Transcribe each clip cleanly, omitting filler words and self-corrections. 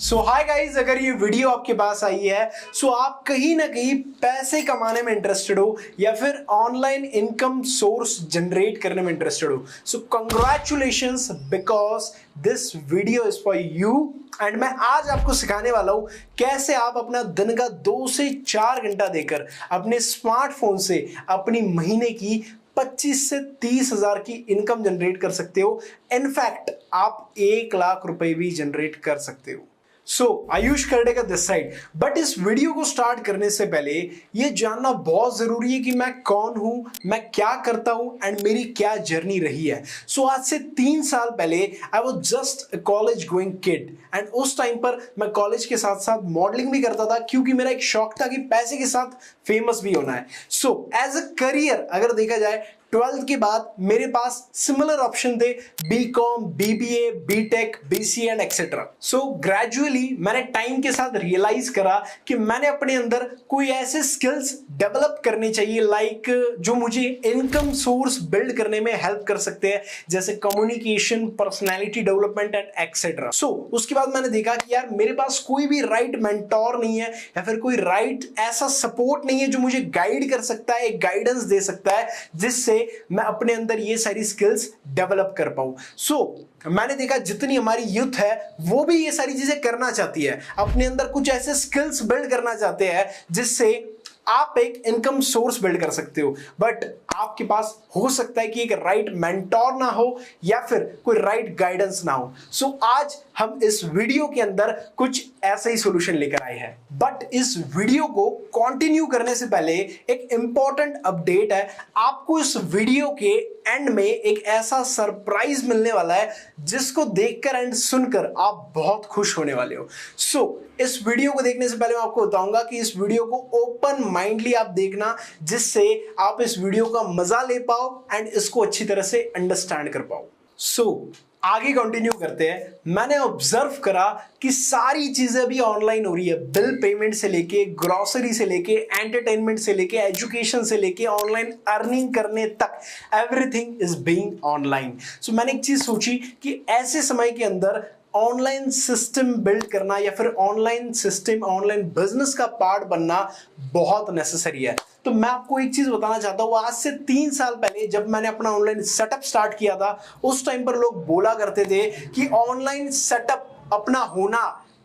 सो hi guys, अगर ये video आपके पास आई है सो आप कहीं ना कहीं पैसे कमाने में इंटरेस्टेड हो या फिर ऑनलाइन इनकम सोर्स जनरेट करने में इंटरेस्टेड हो। सो congratulations because this video is for you and मैं आज आपको सिखाने वाला हूं कैसे आप अपना दिन का 2 से 4 घंटा देकर अपने स्मार्टफोन से अपनी महीने की 25 से 30 हजार की इनकम जनरेट कर सकते हो। इनफैक्ट आप 1 लाख रुपए भी जनरेट कर सकते हो। सो आयुष करने का दिस साइड। बट इस वीडियो को स्टार्ट करने से पहले ये जानना बहुत जरूरी है कि मैं कौन हूं, मैं क्या करता हूं एंड मेरी क्या जर्नी रही है। सो आज से 3 साल पहले I was just a college going kid and उस टाइम पर मैं कॉलेज के साथ साथ मॉडलिंग भी करता था क्योंकि मेरा एक शौक था कि पैसे के साथ फेमस भी होना है। सो एज अ करियर अगर देखा जाए 12th के बाद मेरे पास सिमिलर ऑप्शन थे, BCom, BBA, BTech, BCA and etcetera. So gradually मैंने टाइम के साथ रियलाइज करा कि मैंने अपने अंदर कोई ऐसे स्किल्स डेवलप करने चाहिए लाइक जो मुझे इनकम सोर्स बिल्ड करने में हेल्प कर सकते हैं, जैसे communication, personality development and etcetera. So उसके बाद मैंने देखा कि यार मेरे पास कोई भी राइट मेंटोर नहीं है या फिर कोई राइट ऐसा सपोर्ट नहीं है जो मुझे गाइड कर सकता है, एक गाइडेंस दे सकता है जिससे मैं अपने अंदर ये सारी स्किल्स डेवलप कर पाऊं। सो मैंने देखा जितनी हमारी यूथ है वो भी ये सारी चीजें करना चाहती है, अपने अंदर कुछ ऐसे स्किल्स बिल्ड करना चाहते हैं जिससे आप एक इनकम सोर्स बिल्ड कर सकते हो। बट आपके पास हो सकता है कि एक राइट मेंटोर ना हो या फिर कोई राइट गाइडेंस ना हो। सो आज हम इस वीडियो के अंदर कुछ ऐसा ही सॉल्यूशन लेकर आए हैं। बट इस वीडियो को कंटिन्यू करने से पहले एक इंपॉर्टेंट अपडेट है। आपको इस वीडियो के एंड में एक ऐसा सरप्राइज मिलने वाला है जिसको देखकर एंड सुनकर आप बहुत खुश होने वाले हो। सो इस वीडियो को देखने से पहले मैं आपको बताऊंगा कि इस वीडियो को ओपन माइंडली आप देखना जिससे आप इस वीडियो का मजा ले पाओ एंड इसको अच्छी तरह से अंडरस्टैंड कर पाओ। सो आगे कंटिन्यू करते हैं। मैंने ऑब्जर्व करा कि सारी चीजें भी ऑनलाइन हो रही है, बिल पेमेंट से लेके, ग्रोसरी से लेके, एंटरटेनमेंट से लेके, एजुकेशन से लेके, ऑनलाइन अर्निंग करने तक एवरीथिंग इज बीइंग ऑनलाइन। सो मैंने एक चीज सोची कि ऐसे समय के अंदर ऑनलाइन सिस्टम बिल्ड करना या फिर ऑनलाइन सिस्टम, ऑनलाइन बिजनेस का पार्ट बनना बहुत नेसेसरी है। तो मैं आपको एक चीज बताना चाहता हूं, आज से 3 साल पहले जब मैंने अपना ऑनलाइन सेटअप स्टार्ट किया था उस टाइम पर लोग बोला करते थे कि ऑनलाइन सेटअप अपना होना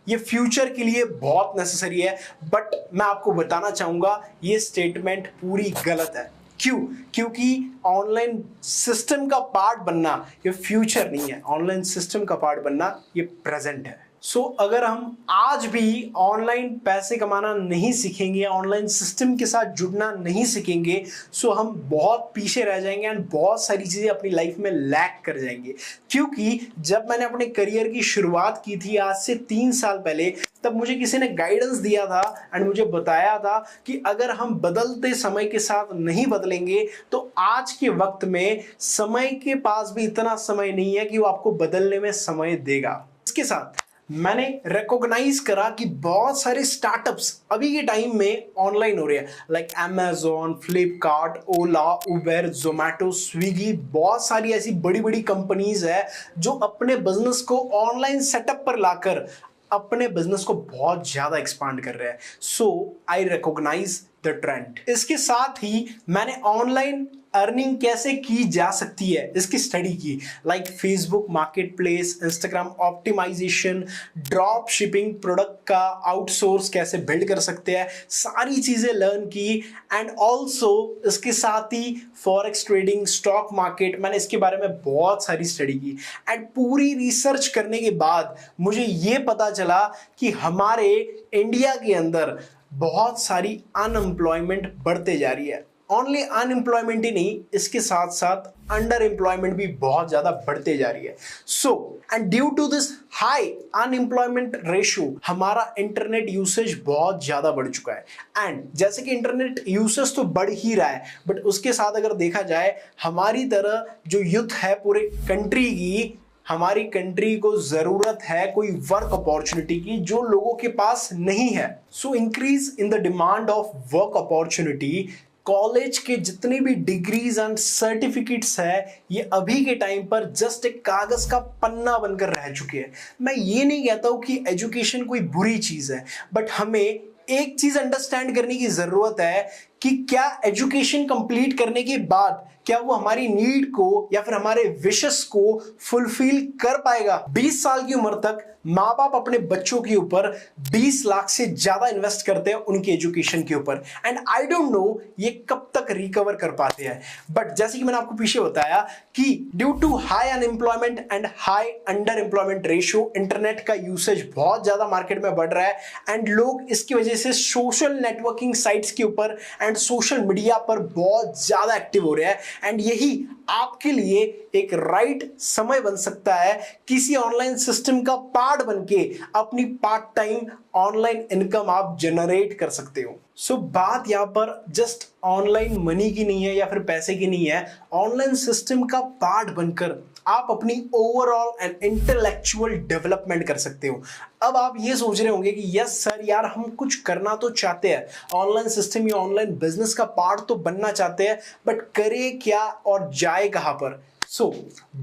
ये फ्यूचर के लिए बहुत नेसेसरी है। बट मैं आपको बताना चाहूंगा ये स्टेटमेंट पूरी गलत है। क्यों? क्योंकि ऑनलाइन सिस्टम का पार्ट बनना ये फ्यूचर नहीं है, ऑनलाइन सिस्टम का पार्ट बनना ये प्रेजेंट है। सो अगर हम आज भी ऑनलाइन पैसे कमाना नहीं सीखेंगे, ऑनलाइन सिस्टम के साथ जुड़ना नहीं सीखेंगे, सो हम बहुत पीछे रह जाएंगे एंड बहुत सारी चीजें अपनी लाइफ में लैक कर जाएंगे। क्योंकि जब मैंने अपने करियर की शुरुआत की थी आज से 3 साल पहले, तब मुझे किसी ने गाइडेंस दिया था एंड मुझे बताया था कि अगर हम बदलते समय के साथ नहीं बदलेंगे तो आज के वक्त में समय के पास भी इतना समय नहीं है कि वो आपको बदलने में समय देगा। इसके साथ मैंने रिकॉग्नाइज करा कि बहुत सारे स्टार्टअप्स अभी के टाइम में ऑनलाइन हो रहे हैं, लाइक Amazon, फ्लिपकार्ट, ओला, उबेर, जोमैटो, स्विगी। बहुत सारी ऐसी बड़ी बड़ी कंपनीज है जो अपने बिजनेस को ऑनलाइन सेटअप पर लाकर अपने बिजनेस को बहुत ज्यादा एक्सपांड कर रहे हैं। सो आई रिकॉग्नाइज द ट्रेंड। इसके साथ ही मैंने ऑनलाइन अर्निंग कैसे की जा सकती है इसकी स्टडी की, like Facebook market place, Instagram optimisation, drop shipping, product का आउटसोर्स कैसे बिल्ड कर सकते हैं, सारी चीजें लर्न की। एंड ऑल्सो इसके साथ ही फॉरेक्स ट्रेडिंग, स्टॉक मार्केट, मैंने इसके बारे में बहुत सारी स्टडी की। एंड पूरी रिसर्च करने के बाद मुझे ये पता चला कि हमारे इंडिया के अंदर बहुत सारी अनएम्प्लॉयमेंट बढ़ते जा रही है। ओनली अनएम्प्लॉयमेंट ही नहीं, इसके साथ साथ अंडर एम्प्लॉयमेंट भी बहुत ज्यादा बढ़ते जा रही है। So and due to this high unemployment ratio हमारा इंटरनेट यूसेज बहुत ज्यादा बढ़ चुका है। एंड जैसे कि इंटरनेट यूसेज तो बढ़ ही रहा है, बट उसके साथ अगर देखा जाए हमारी तरह जो यूथ है पूरे कंट्री की, हमारी कंट्री को जरूरत है कोई वर्क अपॉर्चुनिटी की जो लोगों के पास नहीं है। So increase in the demand of work opportunity college के जितने भी डिग्रीज एंड सर्टिफिकेट्स है ये अभी के टाइम पर जस्ट एक कागज का पन्ना बनकर रह चुके हैं। मैं ये नहीं कहता हूं कि एजुकेशन कोई बुरी चीज है, बट हमें एक चीज अंडरस्टैंड करने की जरूरत है कि क्या एजुकेशन कंप्लीट करने के बाद क्या वो हमारी नीड को या फिर हमारे विशेस को फुलफिल कर पाएगा। 20 साल की उम्र तक माँ बाप अपने बच्चों के ऊपर 20 लाख से ज्यादा इन्वेस्ट करते हैं उनकी एजुकेशन के ऊपर, एंड आई डोंट नो ये कब तक रिकवर कर पाते हैं। बट जैसे कि मैंने आपको पीछे बताया कि due to high unemployment and high under employment ratio internet का यूसेज बहुत ज्यादा मार्केट में बढ़ रहा है, एंड लोग इसकी वजह से सोशल नेटवर्किंग साइट्स के ऊपर एंड सोशल मीडिया पर बहुत ज्यादा एक्टिव हो रहे हैं। एंड यही आपके लिए एक राइट समय बन सकता है किसी ऑनलाइन सिस्टम का पार्ट बनके अपनी पार्ट टाइम ऑनलाइन इनकम आप जनरेट कर सकते हो। सो बात यहां पर जस्ट ऑनलाइन मनी की नहीं है या फिर पैसे की नहीं है, ऑनलाइन सिस्टम का पार्ट बनकर आप अपनी ओवरऑल एंड इंटेलेक्चुअल डेवलपमेंट कर सकते हो। अब आप ये सोच रहे होंगे कि यस सर यार हम कुछ करना तो चाहते हैं, ऑनलाइन सिस्टम या ऑनलाइन बिजनेस का पार्ट तो बनना चाहते हैं, बट करें क्या और जाए कहां पर। सो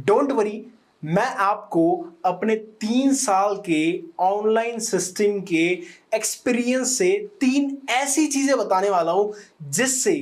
डोंट वरी, मैं आपको अपने 3 साल के ऑनलाइन सिस्टम के एक्सपीरियंस से 3 ऐसी चीजें बताने वाला हूं जिससे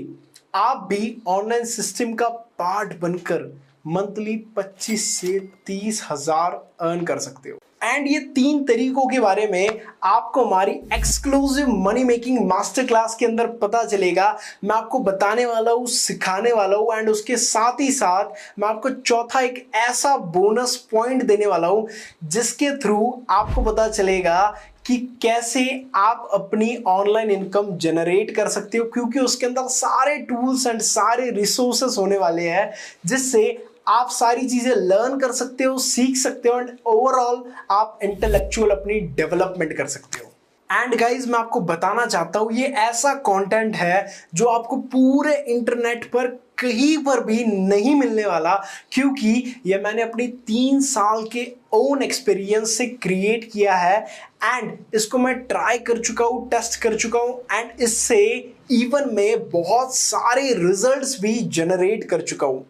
आप भी ऑनलाइन सिस्टम का पार्ट बनकर मंथली 25 से 30 हजार अर्न कर सकते हो। एंड ये 3 तरीकों के बारे में आपको हमारी exclusive money making master class के अंदर पता चलेगा। मैं आपको बताने वाला हूँ, सिखाने वाला हूँ, एंड उसके साथ ही साथ मैं आपको चौथा एक ऐसा बोनस पॉइंट देने वाला हूँ जिसके थ्रू आपको पता चलेगा कि कैसे आप अपनी ऑनलाइन इनकम जनरेट कर सकते हो, क्योंकि उसके अंदर सारे टूल्स एंड सारे रिसोर्सेस होने वाले हैं जिससे आप सारी चीजें लर्न कर सकते हो, सीख सकते हो, एंड ओवरऑल आप इंटेलेक्चुअल अपनी डेवलपमेंट कर सकते हो। एंड गाइज मैं आपको बताना चाहता हूं ये ऐसा कंटेंट है जो आपको पूरे इंटरनेट पर कहीं पर भी नहीं मिलने वाला, क्योंकि ये मैंने अपनी 3 साल के ओन एक्सपीरियंस से क्रिएट किया है, एंड इसको मैं ट्राई कर चुका हूं, टेस्ट कर चुका हूं, एंड इससे इवन में बहुत सारे रिजल्ट्स भी जनरेट कर चुका हूं।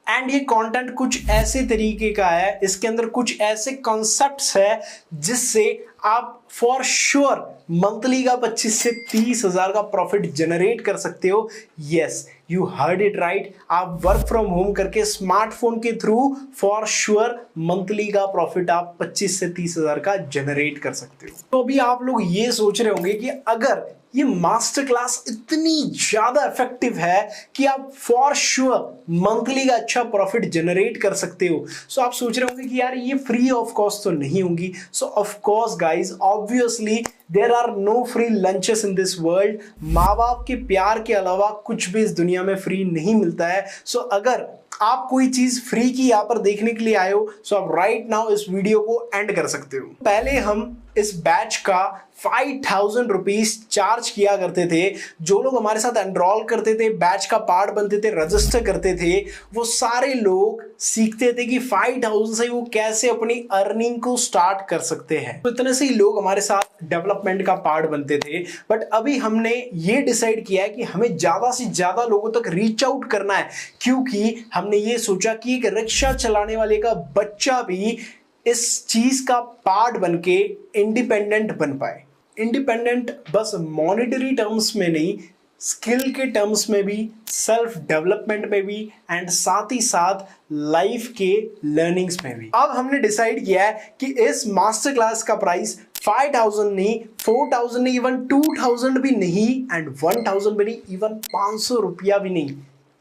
एंड ये कंटेंट कुछ ऐसे तरीके का है, इसके अंदर कुछ ऐसे कॉन्सेप्ट्स है जिससे आप फॉर श्योर मंथली का 25 से 30 हजार का प्रॉफिट जनरेट कर सकते हो। Yes you heard it right, आप वर्क फ्रॉम होम करके स्मार्टफोन के थ्रू फॉर श्योर मंथली का प्रॉफिट आप 25 से 30 हजार का जनरेट कर सकते हो। तो अभी आप लोग ये सोच रहे होंगे कि अगर ये मास्टर क्लास इतनी ज्यादा इफेक्टिव है कि आप फॉर श्योर मंथली का अच्छा प्रॉफिट जनरेट कर सकते हो, सो आप सोच रहे होंगे कि यार ये फ्री ऑफ कॉस्ट तो नहीं होंगी। So of course guys, obviously there are no free lunches in this world. माँ बाप के प्यार के अलावा कुछ भी इस दुनिया में फ्री नहीं मिलता है। सो अगर आप कोई चीज फ्री की यहाँ पर देखने के लिए आए हो, सो आप राइट नाउ इस वीडियो को एंड कर सकते हो। पहले हम इस बैच का 5000 रुपीज चार्ज किया करते थे। जो लोग हमारे साथ एनरोल करते थे, बैच का पार्ट बनते थे, रजिस्टर करते थे, वो सारे लोग सीखते थे कि 5000 से वो कैसे अपनी अर्निंग को स्टार्ट कर सकते हैं। तो इतने से ही लोग हमारे साथ डेवलपमेंट का पार्ट बनते थे। बट अभी हमने ये डिसाइड किया है कि हमें ज्यादा से ज्यादा लोगों तक रीच आउट करना है, क्योंकि हमने ये सोचा कि एक रिक्शा चलाने वाले का बच्चा भी इस चीज का पार्ट बनके इंडिपेंडेंट बन पाए। इंडिपेंडेंट बस मॉनेटरी टर्म्स में नहीं, स्किल के टर्म्स में भी, सेल्फ डेवलपमेंट में भी, एंड साथ ही साथ लाइफ के लर्निंग्स में भी। अब हमने डिसाइड किया है कि इस मास्टर क्लास का प्राइस 5000 नहीं, 4000 नहीं, इवन 2000 भी नहीं, एंड 1000 भी नहीं, इवन 500 रुपया भी नहीं।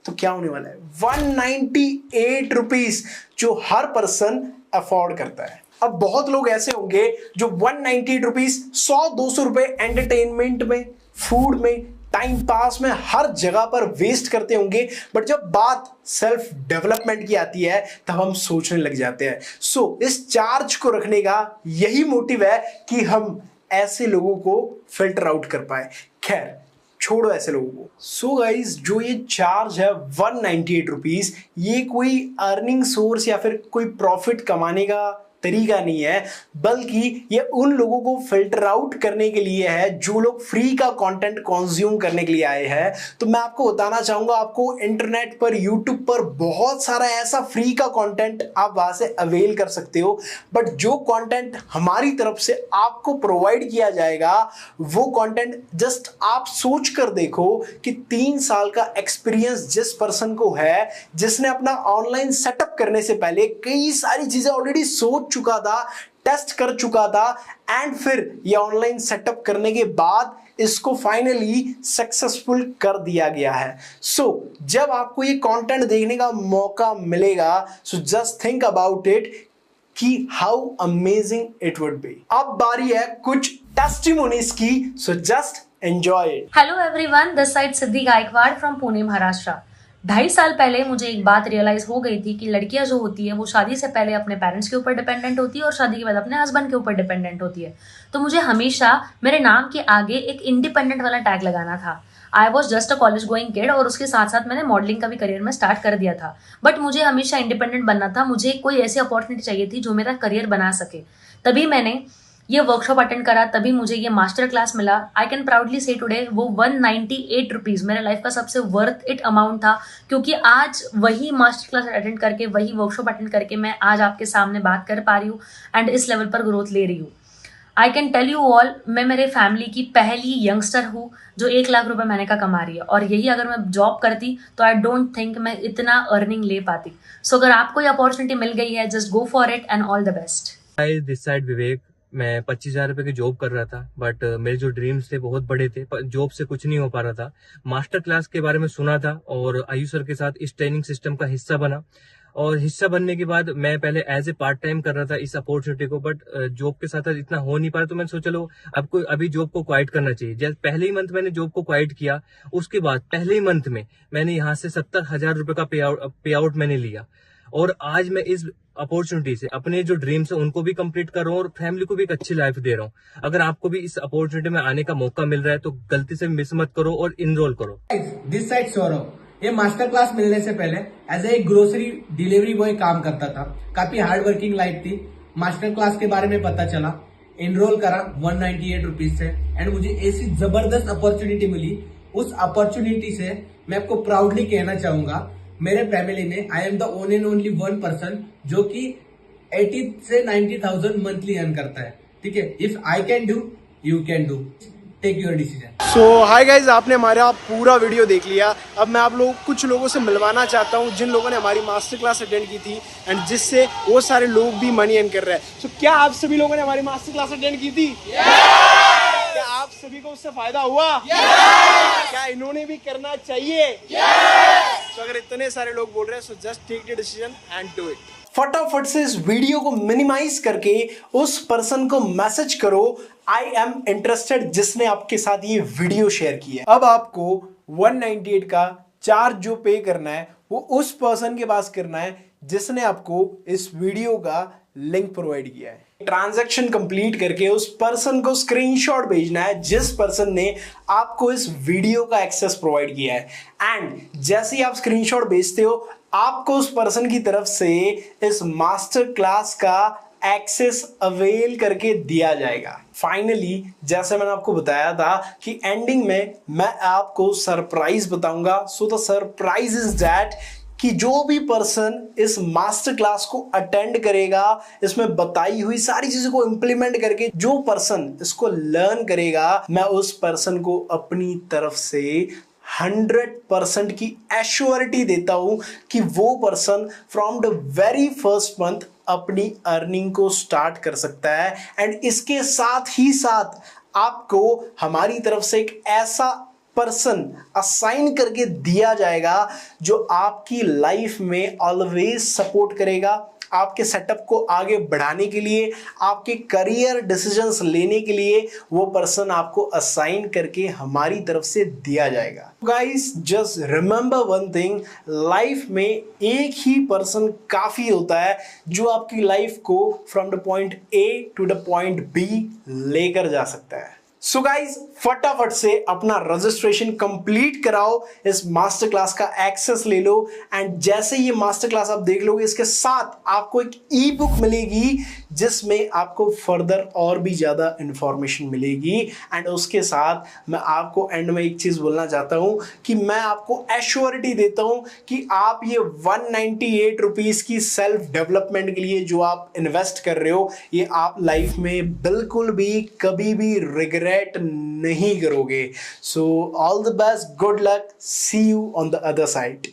तो क्या होने वाला है 198 रुपीज, जो हर पर्सन अफोर्ड करता है। अब बहुत लोग ऐसे होंगे जो 198 रुपीज 100-200 रुपए एंटरटेनमेंट में, फूड में, टाइम पास में, हर जगह पर वेस्ट करते होंगे, बट जब बात सेल्फ डेवलपमेंट की आती है तब हम सोचने लग जाते हैं। सो इस चार्ज को रखने का यही मोटिव है कि हम ऐसे लोगों को फिल्टर आउट कर पाए। खैर छोड़ो ऐसे लोगों को। सो गाइज, जो ये चार्ज है 198 रुपीज, ये कोई अर्निंग सोर्स या फिर कोई प्रॉफिट कमाने का तरीका नहीं है, बल्कि ये उन लोगों को फिल्टर आउट करने के लिए है जो लोग फ्री का कंटेंट कंज्यूम करने के लिए आए हैं। तो मैं आपको बताना चाहूंगा, आपको इंटरनेट पर, यूट्यूब पर बहुत सारा ऐसा फ्री का कंटेंट आप वहां से अवेल कर सकते हो, बट जो कंटेंट हमारी तरफ से आपको प्रोवाइड किया जाएगा वो कंटेंट जस्ट आप सोच कर देखो कि 3 साल का एक्सपीरियंस जिस पर्सन को है, जिसने अपना ऑनलाइन सेटअप करने से पहले कई सारी चीजें ऑलरेडी सोच चुका था, टेस्ट कर चुका था, एंड फिर ये ऑनलाइन सेटअप करने के बाद इसको फाइनली सक्सेसफुल कर दिया गया है। सो जब आपको ये कंटेंट देखने का मौका मिलेगा, so just think about it कि how amazing it would be. अब बारी है कुछ टेस्टिमोनीज की, so just enjoy it. Hello everyone, this side Siddhi Gaikwad from Pune Maharashtra. 2.5 साल पहले मुझे एक बात रियलाइज हो गई थी कि लड़कियां जो होती है वो शादी से पहले अपने पेरेंट्स के ऊपर डिपेंडेंट होती है और शादी के बाद अपने हस्बैंड के ऊपर डिपेंडेंट होती है। तो मुझे हमेशा मेरे नाम के आगे एक इंडिपेंडेंट वाला टैग लगाना था। I was just a college going kid और उसके साथ साथ मैंने मॉडलिंग का भी करियर में स्टार्ट कर दिया था। बट मुझे हमेशा इंडिपेंडेंट बनना था, मुझे कोई ऐसी अपॉर्चुनिटी चाहिए थी जो मेरा करियर बना सके। तभी मैंने ये वर्कशॉप अटेंड करा, तभी मुझे ये मास्टर क्लास मिला। आई कैन प्राउडली से टुडे वो 198 रुपीज़ मेरे लाइफ का सबसे वर्थ इट अमाउंट था, क्योंकि आज वही मास्टर क्लास अटेंड करके, वही वर्कशॉप अटेंड करके मैं आज आपके सामने बात कर पा रही हूँ एंड इस लेवल पर ग्रोथ ले रही हूँ। I can tell you all, मैं मेरे फैमिली की पहली यंगस्टर हूँ जो 1 लाख रुपए महीने का कमा रही है, और यही अगर मैं जॉब करती तो आई डोंट थिंक मैं इतना अर्निंग ले पाती। सो अगर आपको ये अपॉर्चुनिटी मिल गई है, just go for it and all the best. Hi, this side Vivek. मैं 25,000 रुपए की जॉब कर रहा था, बट मेरे जो ड्रीम्स थे बहुत बड़े थे, पर जॉब से कुछ नहीं हो पा रहा था। मास्टर क्लास के बारे में सुना था और आयु सर के साथ इस ट्रेनिंग सिस्टम का हिस्सा बना, और हिस्सा बनने के बाद मैं पहले एज ए पार्ट टाइम कर रहा था इस अपॉर्चुनिटी को, बट जॉब के साथ इतना हो नहीं पा रहा। तो मैंने सोचा चलो अभी जॉब को क्वाइट करना चाहिए। जब पहले ही मंथ मैंने जॉब को क्वाइट किया, उसके बाद पहले ही मंथ में मैंने यहाँ से 70,000 रुपए का पे आउट मैंने लिया, और आज मैं इस अपॉर्चुनिटी से अपने जो ड्रीम्स है उनको भी कंप्लीट कर रहा हूँ और फैमिली को भी एक अच्छी लाइफ दे रहा हूँ। अगर आपको भी इस अपॉर्चुनिटी में आने का मौका मिल रहा है तो गलती से मिस मत करो और इनरोल करो। This side Saurav. ये मास्टर क्लास मिलने से पहले as a grocery delivery boy काम करता था। काफी हार्ड वर्किंग लाइफ थी। मास्टर क्लास के बारे में पता चला, इनरोल करा 198 रुपीज से, एंड मुझे ऐसी जबरदस्त अपॉर्चुनिटी मिली। उस अपॉर्चुनिटी से मैं आपको प्राउडली कहना चाहूंगा, मेरे फैमिली में I am the own and only one person जो कि 80 से 90,000 मंथली अर्न करता है। ठीक है, if I can do, you can do, take your decision. So hi guys, आपने हमारा पूरा वीडियो देख लिया। अब मैं आप कुछ लोगों से मिलवाना चाहता हूँ जिन लोगों ने हमारी मास्टर क्लास अटेंड की थी एंड जिससे वो सारे लोग भी मनी अर्न कर रहे हैं। सो क्या आप सभी लोगों ने हमारी मास्टर क्लास अटेंड की थी? क्या आप सभी को उससे फायदा हुआ? क्या इन्होंने भी करना चाहिए? तो अगर इतने सारे लोग बोल रहे हैं, so just take the decision and do it. फटाफट से इस वीडियो को मिनिमाइज करके उस पर्सन को मैसेज करो, आई एम इंटरेस्टेड, जिसने आपके साथ ये वीडियो शेयर की है। अब आपको 198 का चार्ज जो पे करना है वो उस पर्सन के पास करना है जिसने आपको इस वीडियो का लिंक प्रोवाइड किया है। ट्रांजैक्शन कंप्लीट करके उस पर्सन को स्क्रीनशॉट भेजना है जिस पर्सन ने आपको इस वीडियो का एक्सेस प्रोवाइड किया है, एंड जैसे ही आप स्क्रीनशॉट भेजते हो आपको उस पर्सन की तरफ से इस मास्टर क्लास का एक्सेस अवेल करके दिया जाएगा। फाइनली, जैसे मैंने आपको बताया था कि एंडिंग में मैं आपको सरप्राइज बताऊंगा। So the surprise is that कि जो भी पर्सन इस मास्टर क्लास को अटेंड करेगा, इसमें बताई हुई सारी चीजों को इंप्लीमेंट करके जो पर्सन इसको लर्न करेगा, मैं उस पर्सन को अपनी तरफ से 100% की एश्योरिटी देता हूं कि वो person from the very first month अपनी अर्निंग को स्टार्ट कर सकता है। एंड इसके साथ ही साथ आपको हमारी तरफ से एक ऐसा पर्सन असाइन करके दिया जाएगा जो आपकी लाइफ में ऑलवेज सपोर्ट करेगा, आपके सेटअप को आगे बढ़ाने के लिए, आपके करियर डिसीजंस लेने के लिए वो पर्सन आपको असाइन करके हमारी तरफ से दिया जाएगा। Guys, just remember one thing, life में एक ही पर्सन काफी होता है जो आपकी लाइफ को from the point A to the point B लेकर जा सकता है। सो गाइज फटाफट से अपना रजिस्ट्रेशन कंप्लीट कराओ, इस मास्टर क्लास का एक्सेस ले लो एंड जैसे ये मास्टर क्लास आप देख लोगे इसके साथ आपको एक ई बुक मिलेगी जिसमें आपको फर्दर और भी ज्यादा इंफॉर्मेशन मिलेगी। एंड उसके साथ मैं आपको एंड में एक चीज बोलना चाहता हूं कि मैं आपको एश्योरिटी देता हूं कि आप ये 198 रुपीज की सेल्फ डेवलपमेंट के लिए जो आप इन्वेस्ट कर रहे हो ये आप लाइफ में बिल्कुल भी कभी भी रिग्रेट नहीं करोगे। So all the best, good luck, see you on the other side.